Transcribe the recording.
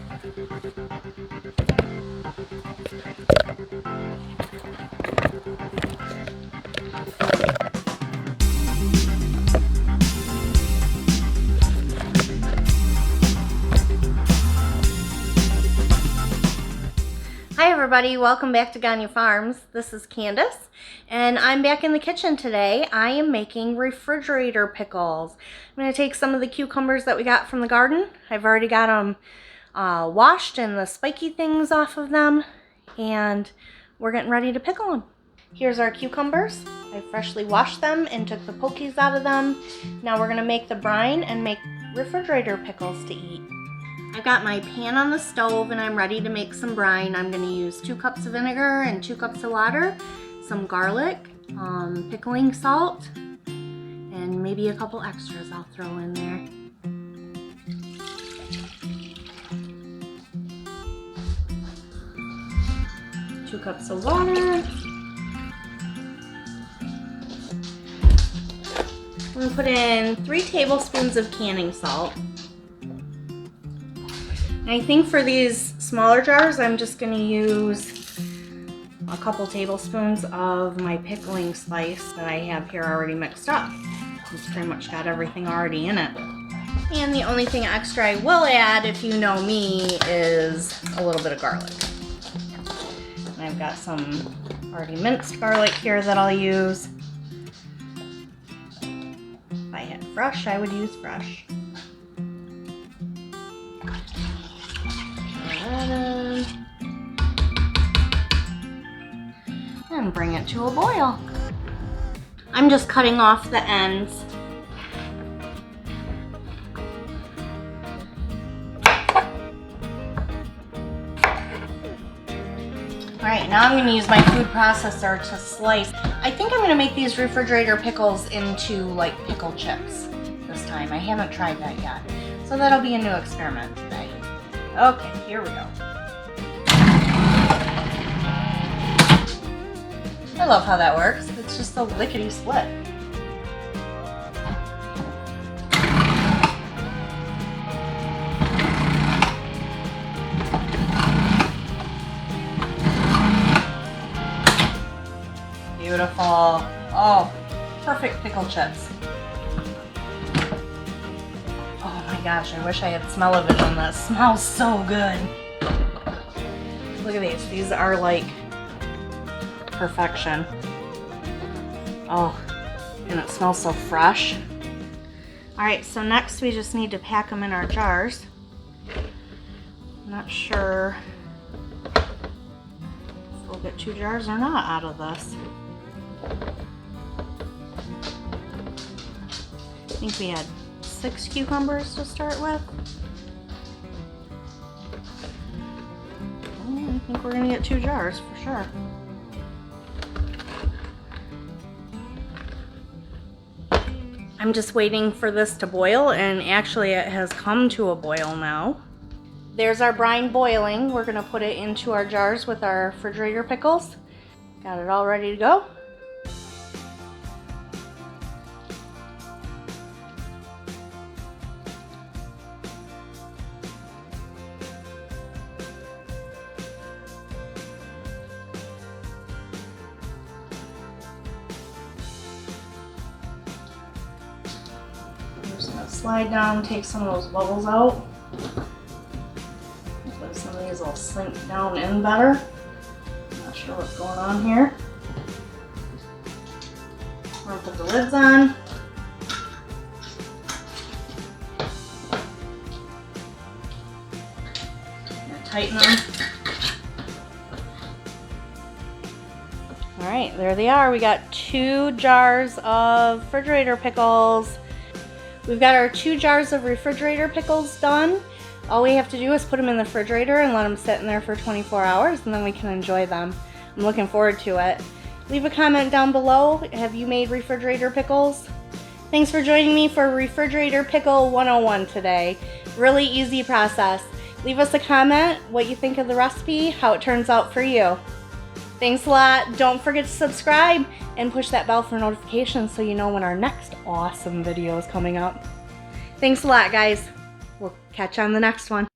Hi everybody, welcome back to Gagne Farms. This is Candace, and I'm back in the kitchen today. I am making refrigerator pickles. I'm going to take some of the cucumbers that we got from the garden. I've already got them washed and the spiky things off of them, and we're getting ready to pickle them. Here's our cucumbers. I freshly washed them and took the pokies out of them. Now we're going to make the brine and make refrigerator pickles to eat. I've got my pan on the stove and I'm ready to make some brine. I'm going to use 2 cups of vinegar and 2 cups of water, some garlic, pickling salt, and maybe a couple extras I'll throw in there. Two cups of water. I'm going to put in 3 tablespoons of canning salt. I think for these smaller jars, I'm just going to use a couple tablespoons of my pickling spice that I have here already mixed up. It's pretty much got everything already in it. And the only thing extra I will add, if you know me, is a little bit of garlic. And I've got some already minced garlic here that I'll use. If I had fresh, I would use fresh. And bring it to a boil. I'm just cutting off the ends. Alright, now I'm going to use my food processor to slice. I think I'm going to make these refrigerator pickles into like pickle chips this time. I haven't tried that yet. So that'll be a new experiment today. Okay, here we go. I love how that works. It's just a lickety split. Beautiful. Oh, perfect pickle chips. Oh my gosh, I wish I had smell-o-vision. That smells so good. Look at these. These are like perfection. Oh, and it smells so fresh. Alright, so next we just need to pack them in our jars. I'm not sure if we'll get 2 jars or not out of this. I think we had 6 cucumbers to start with. I think we're gonna get 2 jars for sure. I'm just waiting for this to boil, and actually it has come to a boil now. There's our brine boiling. We're gonna put it into our jars with our refrigerator pickles. Got it all ready to go. Slide down, take some of those bubbles out. Hopefully some of these will sink down in better. Not sure what's going on here. We're gonna put the lids on. And tighten them. Alright, there they are. We got 2 jars of refrigerator pickles. We've got our 2 jars of refrigerator pickles done. All we have to do is put them in the refrigerator and let them sit in there for 24 hours, and then we can enjoy them. I'm looking forward to it. Leave a comment down below. Have you made refrigerator pickles? Thanks for joining me for Refrigerator Pickle 101 today. Really easy process. Leave us a comment what you think of the recipe, how it turns out for you. Thanks a lot. Don't forget to subscribe and push that bell for notifications so you know when our next awesome video is coming up. Thanks a lot, guys. We'll catch you on the next one.